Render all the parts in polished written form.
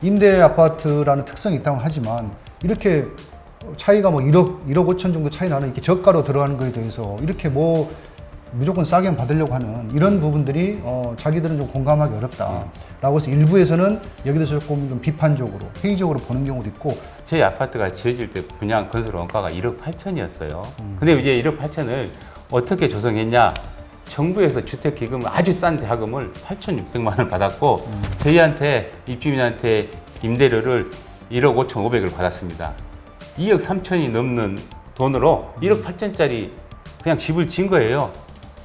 임대 아파트라는 특성이 있다고 하지만 이렇게 차이가 뭐 1억 5천 정도 차이 나는 이렇게 저가로 들어가는 거에 대해서 이렇게 뭐 무조건 싸게 받으려고 하는 이런 부분들이 자기들은 좀 공감하기 어렵다라고 해서 일부에서는 여기 대해서 조금 좀 비판적으로 회의적으로 보는 경우도 있고. 저희 아파트가 지어질 때 분양 건설 원가가 1억 8천이었어요. 근데 이제 1억 8천을 어떻게 조성했냐? 정부에서 주택기금 아주 싼 대학금을 8,600만 원을 받았고 저희한테 입주민한테 임대료를 1억 5,500을 받았습니다. 2억 3천이 넘는 돈으로 1억 8천짜리 그냥 집을 지은 거예요.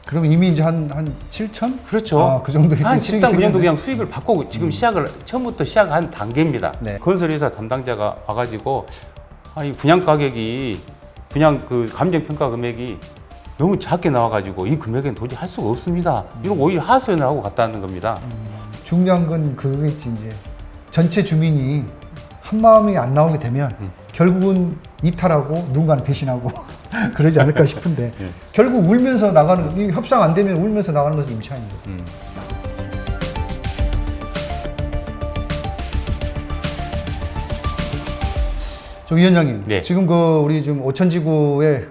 그럼 이미 이제 한 7천? 그렇죠. 아, 그 정도 한 수익이 집당 그 정도 생겼네. 그냥 수익을 받고 지금 처음부터 시작한 단계입니다. 네. 건설회사 담당자가 와가지고 이 분양 가격이 분양 그 감정평가 금액이 너무 작게 나와가지고 이 금액엔 도저히 할 수가 없습니다. 이러고 오히려 하소연을 하고 갔다는 겁니다. 중요한 건 그거겠지. 이제 전체 주민이 한 마음이 안 나오게 되면 결국은 이탈하고 누군가는 배신하고 그러지 않을까 싶은데 결국 울면서 나가는, 이 협상 안 되면 울면서 나가는 것이 임차인이죠. 저 위원장님, 네. 지금 그 우리 좀 오천지구에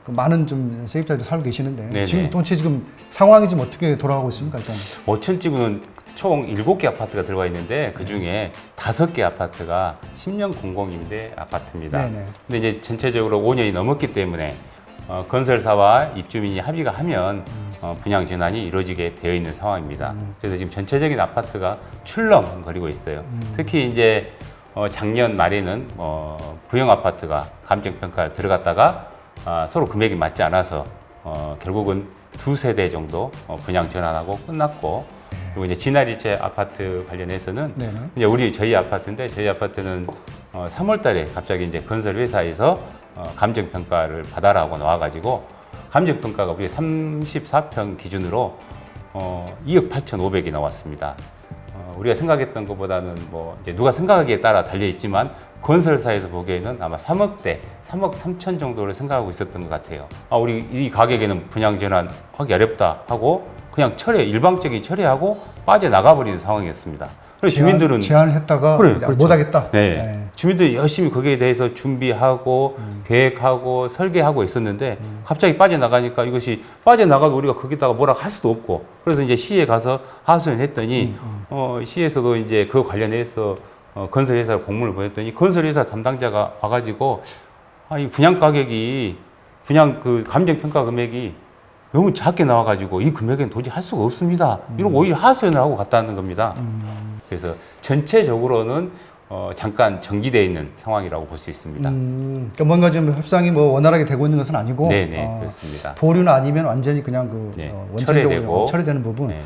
그 많은 좀 세입자들이 살고 계시는데 네네. 지금 도대체 지금 상황이 지금 어떻게 돌아가고 있습니까? 일단 5천지구는 총 7개 아파트가 들어가 있는데 그 중에 5개 아파트가 10년 공공임대 아파트입니다. 네네. 근데 이제 전체적으로 5년이 넘었기 때문에 건설사와 입주민이 합의가 하면 분양 전환이 이루어지게 되어 있는 상황입니다. 그래서 지금 전체적인 아파트가 출렁거리고 있어요. 특히 이제 작년 말에는 부영 아파트가 감정평가 들어갔다가 서로 금액이 맞지 않아서 결국은 2세대 정도 분양 전환하고 끝났고, 그리고 이제 진아리제 아파트 관련해서는 네네. 이제 저희 아파트인데 저희 아파트는 3월달에 갑자기 이제 건설 회사에서 감정 평가를 받아라고 나와가지고 감정 평가가 우리 34평 기준으로 2억 8,500이 나왔습니다. 우리가 생각했던 것보다는 뭐 이제 누가 생각하기에 따라 달려 있지만 건설사에서 보기에는 아마 3억대, 3억 3천 정도를 생각하고 있었던 것 같아요. 우리 이 가격에는 분양 전환하기 어렵다 하고 그냥 일방적인 처리하고 빠져나가버리는 상황이었습니다. 그래서 주민들은 제안을 했다가 그래, 이제 그렇죠. 못하겠다. 네. 주민들이 열심히 거기에 대해서 준비하고 계획하고 설계하고 있었는데 갑자기 빠져나가니까 이것이 빠져나가도 우리가 거기다가 뭐라 할 수도 없고, 그래서 이제 시에 가서 하소연했더니 시에서도 이제 그 관련해서 건설회사 공문을 보냈더니 건설회사 담당자가 와가지고 이 분양 가격이 분양 그 감정평가 금액이 너무 작게 나와가지고 이 금액엔 도저히 할 수가 없습니다. 이러고 오히려 하소연을 하고 갔다는 겁니다. 그래서 전체적으로는 잠깐 정지되어 있는 상황이라고 볼 수 있습니다. 그러니까 뭔가 좀 협상이 뭐 원활하게 되고 있는 것은 아니고 네네, 그렇습니다. 보류는 아니면 완전히 그냥 그 네, 원천적으로 처리되는 부분. 네.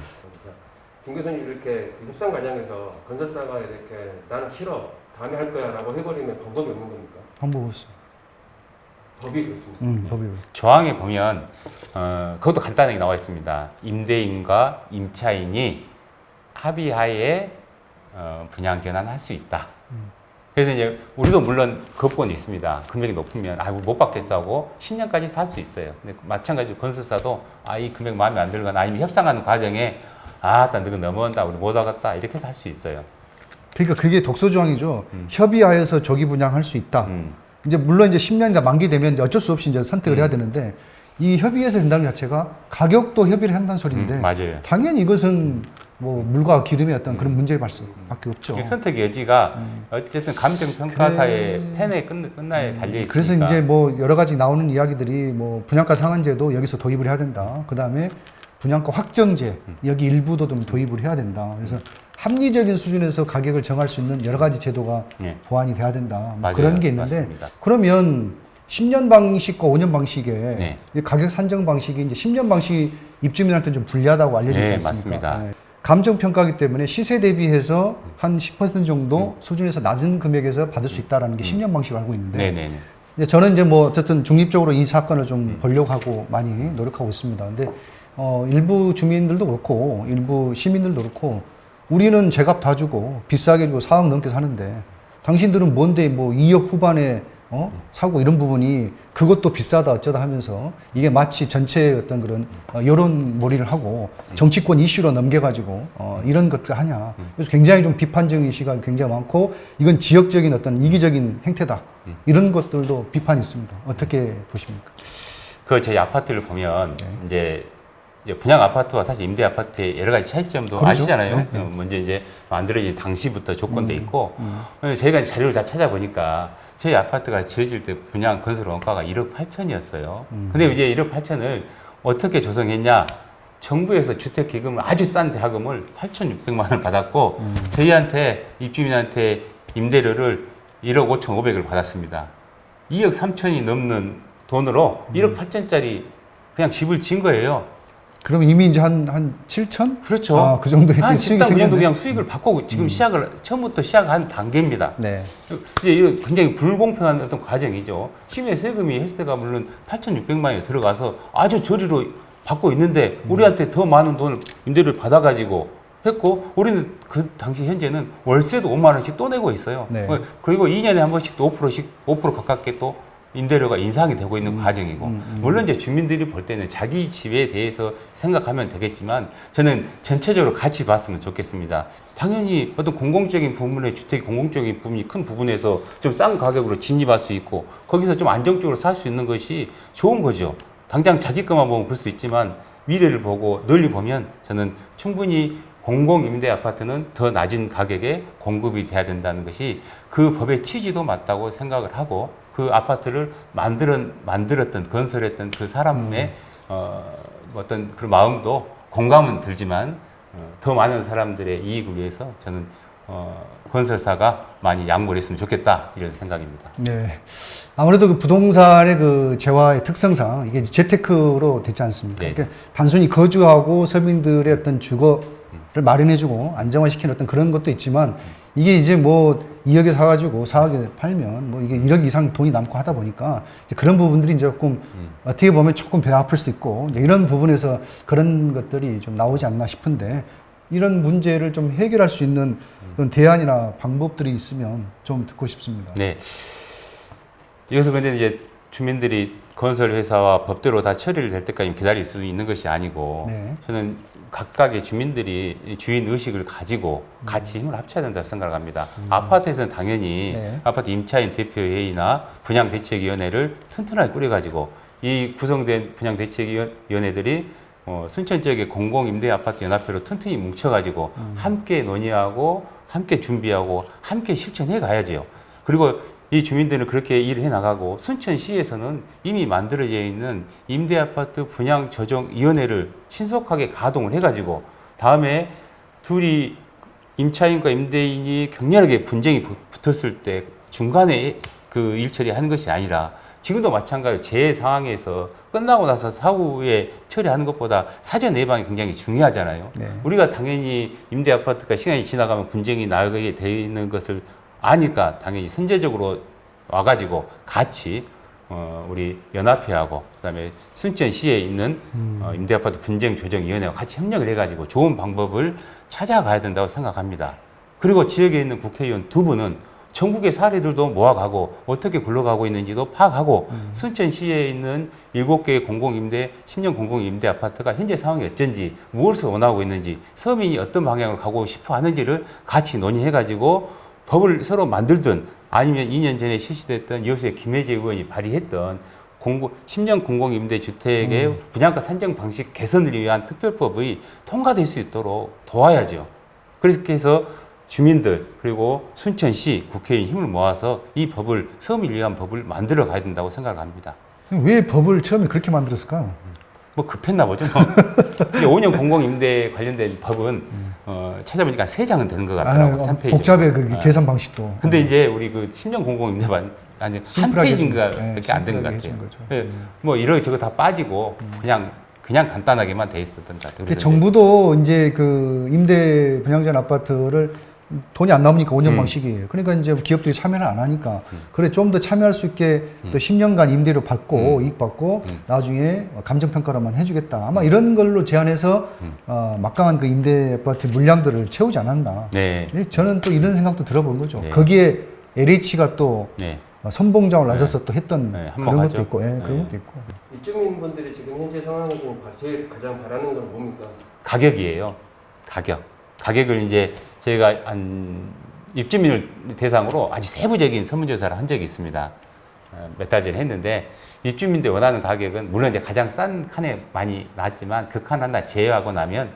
김 교수님 이렇게 협상 과정에서 건설사가 이렇게 나는 싫어 다음에 할 거야라고 해버리면 방법이 없는 겁니까? 방법 없어. 법이 그렇습니다. 법이 없어. 조항에 보면 그것도 간단하게 나와 있습니다. 임대인과 임차인이 합의하에 분양 전환할 수 있다. 그래서 이제 우리도 물론 그것권이 있습니다. 금액이 높으면 못 받겠어 하고 10년까지 살 수 있어요. 근데 마찬가지로 건설사도 이 금액 마음에 안 들거나 아니면 협상하는 과정에 딴 거 넘어온다, 우리 못 하겠다 이렇게 할 수 있어요. 그러니까 그게 독소조항이죠. 협의하에서 조기 분양할 수 있다. 이제 물론 이제 10년이 다 만기되면 이제 어쩔 수 없이 이제 선택을 해야 되는데 이 협의에서 된다는 자체가 가격도 협의를 한다는 소리인데 맞아요. 당연히 이것은 뭐 물과 기름의 어떤 그런 문제의 발생밖에 없죠. 선택 여지가 어쨌든 감정평가사의 펜에 끝나에 달려 있으니까. 그래서 이제 뭐 여러 가지 나오는 이야기들이 뭐 분양가 상한제도 여기서 도입을 해야 된다. 그 다음에 분양가 확정제 여기 일부도 좀 도입을 해야 된다. 그래서 합리적인 수준에서 가격을 정할 수 있는 여러 가지 제도가 보완이 돼야 된다. 뭐 맞아요. 그런 게 있는데 맞습니다. 그러면 10년 방식과 5년 방식의 네. 이 가격 산정 방식이 이제 10년 방식 입주민한테 좀 불리하다고 알려져 있지 않습니까? 맞습니다. 감정 평가이기 때문에 시세 대비해서 한 10% 정도 수준에서 낮은 금액에서 받을 수 있다라는 게 10년 방식을 알고 있는데 네네네. 이제 저는 이제 뭐 어쨌든 중립적으로 이 사건을 좀 보려고 하고 많이 노력하고 있습니다. 근데 일부 주민들도 그렇고 일부 시민들도 그렇고 우리는 제값 다 주고 비싸게 주고 4억 넘게 사는데 당신들은 뭔데 뭐 2억 후반에 사고 이런 부분이 그것도 비싸다 어쩌다 하면서 이게 마치 전체의 어떤 그런 여론 몰이를 하고 정치권 이슈로 넘겨가지고 이런 것들 하냐. 그래서 굉장히 좀 비판적인 시각이 굉장히 많고 이건 지역적인 어떤 이기적인 행태다. 이런 것들도 비판이 있습니다. 어떻게 보십니까? 그 저희 아파트를 보면 이제 분양 아파트와 사실 임대 아파트의 여러 가지 차이점도 그렇죠. 아시잖아요. 네, 네. 먼저 이제 만들어진 당시부터 조건도 있고, 저희가 이제 자료를 다 찾아보니까 저희 아파트가 지어질 때 분양 건설 원가가 1억 8천이었어요. 근데 이제 1억 8천을 어떻게 조성했냐? 정부에서 주택기금을 아주 싼 대학금을 8,600만 원을 받았고, 저희한테 입주민한테 임대료를 1억 5,500을 받았습니다. 2억 3천이 넘는 돈으로 1억 8천짜리 그냥 집을 지은 거예요. 그럼 이미 이제 한 7천? 그렇죠. 아, 그 정도 한 수익이 집당 그냥도 생겼네. 그냥 수익을 받고 지금 처음부터 시작한 단계입니다. 네. 이제 이거 굉장히 불공평한 어떤 과정이죠. 시민의 세금이 헬스가 물론 8,600만 원이 들어가서 아주 저리로 받고 있는데 우리한테 더 많은 돈을 임대료를 받아가지고 했고 우리는 그 당시 현재는 월세도 5만 원씩 또 내고 있어요. 네. 그리고 2년에 한 번씩 또 5% 가깝게 또 임대료가 인상이 되고 있는 과정이고 물론 이제 주민들이 볼 때는 자기 집에 대해서 생각하면 되겠지만 저는 전체적으로 같이 봤으면 좋겠습니다. 당연히 어떤 공공적인 부분의 주택 공공적인 부분이 큰 부분에서 좀 싼 가격으로 진입할 수 있고 거기서 좀 안정적으로 살 수 있는 것이 좋은 거죠. 당장 자기 것만 보면 그럴 수 있지만 미래를 보고 널리 보면 저는 충분히 공공임대 아파트는 더 낮은 가격에 공급이 돼야 된다는 것이 그 법의 취지도 맞다고 생각을 하고 그 아파트를 만들었던 건설했던 그 사람의 어떤 그런 마음도 공감은 들지만 더 많은 사람들의 이익을 위해서 저는 건설사가 많이 양보를 했으면 좋겠다 이런 생각입니다. 네. 아무래도 그 부동산의 그 재화의 특성상 이게 재테크로 되지 않습니까? 네. 그러니까 단순히 거주하고 서민들의 어떤 주거를 마련해주고 안정화시키는 어떤 그런 것도 있지만 이게 이제 뭐 2억에 사가지고 4억에 팔면 뭐 이게 1억 이상 돈이 남고 하다 보니까 이제 그런 부분들이 이제 조금 어떻게 보면 조금 배 아플 수도 있고 이제 이런 부분에서 그런 것들이 좀 나오지 않나 싶은데 이런 문제를 좀 해결할 수 있는 그런 대안이나 방법들이 있으면 좀 듣고 싶습니다. 네. 이것은 근데 이제 주민들이 건설회사와 법대로 다 처리를 될 때까지 기다릴 수 있는 것이 아니고 네. 저는 각각의 주민들이 주인 의식을 가지고 같이 힘을 합쳐야 된다고 생각을 합니다. 아파트에서는 당연히 네. 아파트 임차인 대표회의나 분양대책위원회를 튼튼하게 꾸려가지고 이 구성된 분양대책위원회들이 순천 지역의 공공임대아파트 연합회로 튼튼히 뭉쳐가지고 함께 논의하고 함께 준비하고 함께 실천해 가야죠. 그리고 이 주민들은 그렇게 일을 해 나가고 순천시에서는 이미 만들어져 있는 임대아파트 분양조정위원회를 신속하게 가동을 해가지고 다음에 둘이 임차인과 임대인이 격렬하게 분쟁이 붙었을 때 중간에 그 일 처리하는 것이 아니라 지금도 마찬가지로 제 상황에서 끝나고 나서 사후에 처리하는 것보다 사전 예방이 굉장히 중요하잖아요. 네. 우리가 당연히 임대아파트가 시간이 지나가면 분쟁이 나게 되어 있는 것을 아니까 당연히 선제적으로 와가지고 같이 우리 연합회하고 그다음에 순천시에 있는 임대아파트 분쟁조정위원회와 같이 협력을 해가지고 좋은 방법을 찾아가야 된다고 생각합니다. 그리고 지역에 있는 국회의원 두 분은 전국의 사례들도 모아가고 어떻게 굴러가고 있는지도 파악하고 순천시에 있는 7개의 공공임대, 10년 공공임대 아파트가 현재 상황이 어쩐지 무엇을 원하고 있는지 서민이 어떤 방향으로 가고 싶어 하는지를 같이 논의해가지고 법을 서로 만들든 아니면 2년 전에 실시됐던 여수의 김혜재 의원이 발의했던 10년 공공임대주택의 분양가 산정 방식 개선을 위한 특별법이 통과될 수 있도록 도와야죠. 그렇게 해서 주민들 그리고 순천시 국회의원 힘을 모아서 이 법을 서민을 위한 법을 만들어 가야 된다고 생각을 합니다. 왜 법을 처음에 그렇게 만들었을까요? 뭐 급했나 보죠. 뭐. 5년 공공임대 관련된 법은 찾아보니까 3장은 되는 것 같더라고요. 3페이지. 복잡해 그 계산 방식도. 근데 이제 우리 그 10년 공공임대반 아니 한 페이지인가 밖에 안 된 것 같아요. 네, 뭐 이러저거 다 빠지고 그냥 간단하게만 돼 있었던 것 같아요. 그래서 정부도 이제 그 임대 분양전 아파트를 돈이 안 나오니까 5년 방식이에요. 그러니까 이제 기업들이 참여를 안 하니까 그래 좀 더 참여할 수 있게 또 10년간 임대료 받고 이익 받고 나중에 감정 평가로만 해주겠다. 아마 이런 걸로 제안해서 막강한 그 임대 아파트 물량들을 채우지 않았나. 네. 저는 또 이런 생각도 들어본 거죠. 네. 거기에 LH가 또 네. 선봉장을 나서서 또 했던 네, 한번 그런 하죠. 것도 있고, 예, 네. 그런 것도 있고. 입주민분들이 지금 현재 상황에서 제일 가장 바라는 건 뭡니까? 가격이에요. 가격을 이제 저희가 한 입주민을 대상으로 아주 세부적인 설문조사를 한 적이 있습니다. 몇 달 전에 했는데 입주민들이 원하는 가격은 물론 이제 가장 싼 칸에 많이 나왔지만 그 칸 하나 제외하고 나면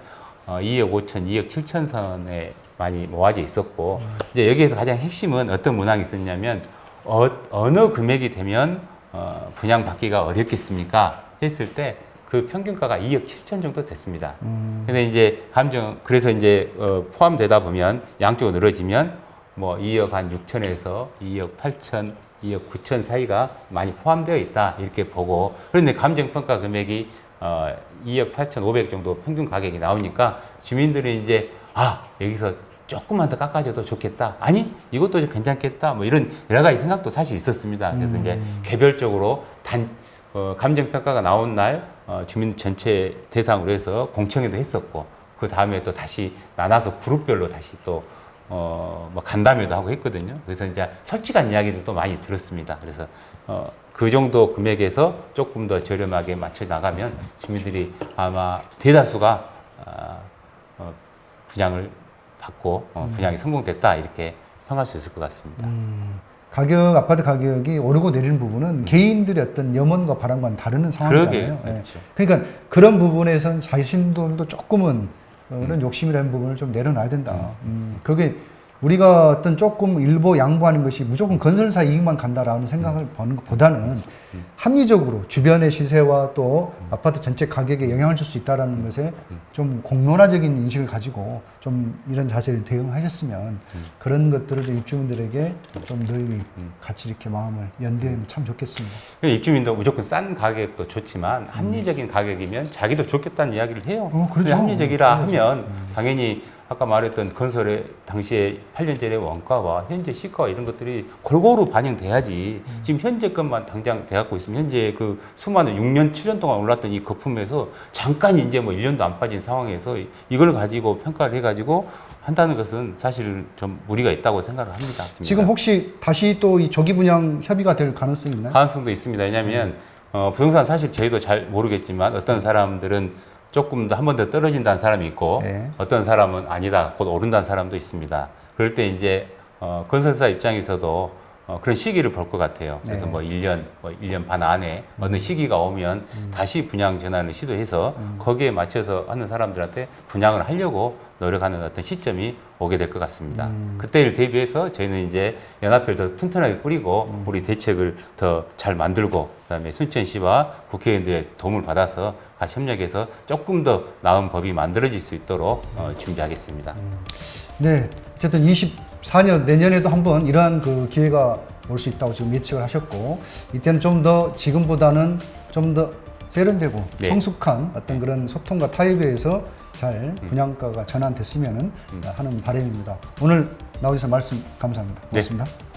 2억 5천, 2억 7천 선에 많이 모아져 있었고 이제 여기에서 가장 핵심은 어떤 문항이 있었냐면 어느 금액이 되면 분양받기가 어렵겠습니까? 했을 때 그 평균가가 2억 7천 정도 됐습니다. 근데 이제 그래서 이제 포함되다 보면 양쪽으로 늘어지면 뭐 2억 한 6천에서 2억 8천, 2억 9천 사이가 많이 포함되어 있다 이렇게 보고 그런데 감정평가 금액이 2억 8천 5백 정도 평균 가격이 나오니까 주민들이 이제 여기서 조금만 더 깎아줘도 좋겠다. 아니 이것도 좀 괜찮겠다. 뭐 이런 여러 가지 생각도 사실 있었습니다. 그래서 이제 개별적으로 감정평가가 나온 날 주민 전체 대상으로 해서 공청회도 했었고 그 다음에 또 다시 나눠서 그룹별로 다시 또 뭐 간담회도 하고 했거든요. 그래서 이제 솔직한 이야기들도 많이 들었습니다. 그래서 그 정도 금액에서 조금 더 저렴하게 맞춰 나가면 주민들이 아마 대다수가 분양을 받고 분양이 성공됐다 이렇게 평할 수 있을 것 같습니다. 아파트 가격이 오르고 내리는 부분은 개인들의 어떤 염원과 바람과는 다른 상황이잖아요. 그렇죠. 그러니까 그런 부분에선 자신들도 조금은 그런 욕심이라는 부분을 좀 내려놔야 된다. 그게 우리가 어떤 조금 일부 양보하는 것이 무조건 건설사 이익만 간다라는 생각을 보는 것보다는 합리적으로 주변의 시세와 또 아파트 전체 가격에 영향을 줄 수 있다는 것에 좀 공론화적인 인식을 가지고 좀 이런 자세를 대응하셨으면 그런 것들을 좀 입주민들에게 좀 널리 같이 이렇게 마음을 연대하면 참 좋겠습니다. 입주민도 무조건 싼 가격도 좋지만 합리적인 가격이면 자기도 좋겠다는 이야기를 해요. 그렇죠. 합리적이라 하면 당연히 아까 말했던 건설의 당시에 8년 전의 원가와 현재 시가와 이런 것들이 골고루 반영돼야지 지금 현재 것만 당장 돼갖고 있으면 현재 그 수많은 6년, 7년 동안 올랐던 이 거품에서 잠깐 이제 뭐 1년도 안 빠진 상황에서 이걸 가지고 평가를 해가지고 한다는 것은 사실 좀 무리가 있다고 생각을 합니다. 지금 혹시 다시 또 이 조기 분양 협의가 될 가능성이 있나요? 가능성도 있습니다. 왜냐하면 부동산 사실 저희도 잘 모르겠지만 어떤 사람들은 조금 더 한 번 더 떨어진다는 사람이 있고 네. 어떤 사람은 아니다 곧 오른다는 사람도 있습니다. 그럴 때 이제 건설사 입장에서도 그런 시기를 볼 것 같아요. 그래서 네. 뭐 1년 반 안에 어느 시기가 오면 다시 분양 전환을 시도해서 거기에 맞춰서 하는 사람들한테 분양을 하려고 노력하는 어떤 시점이 오게 될 것 같습니다. 그때를 대비해서 저희는 이제 연합회를 더 튼튼하게 꾸리고 우리 대책을 더 잘 만들고 그다음에 순천시와 국회의원들의 도움을 받아서 같이 협력해서 조금 더 나은 법이 만들어질 수 있도록 준비하겠습니다. 네, 어쨌든 24년 내년에도 한번 이러한 그 기회가 올 수 있다고 지금 예측을 하셨고 이때는 좀 더 지금보다는 좀 더 세련되고 네. 성숙한 어떤 그런 소통과 타협에 의해서 잘 분양가가 전환됐으면 하는 바람입니다. 오늘 나오셔서 말씀 감사합니다. 고맙습니다. 네.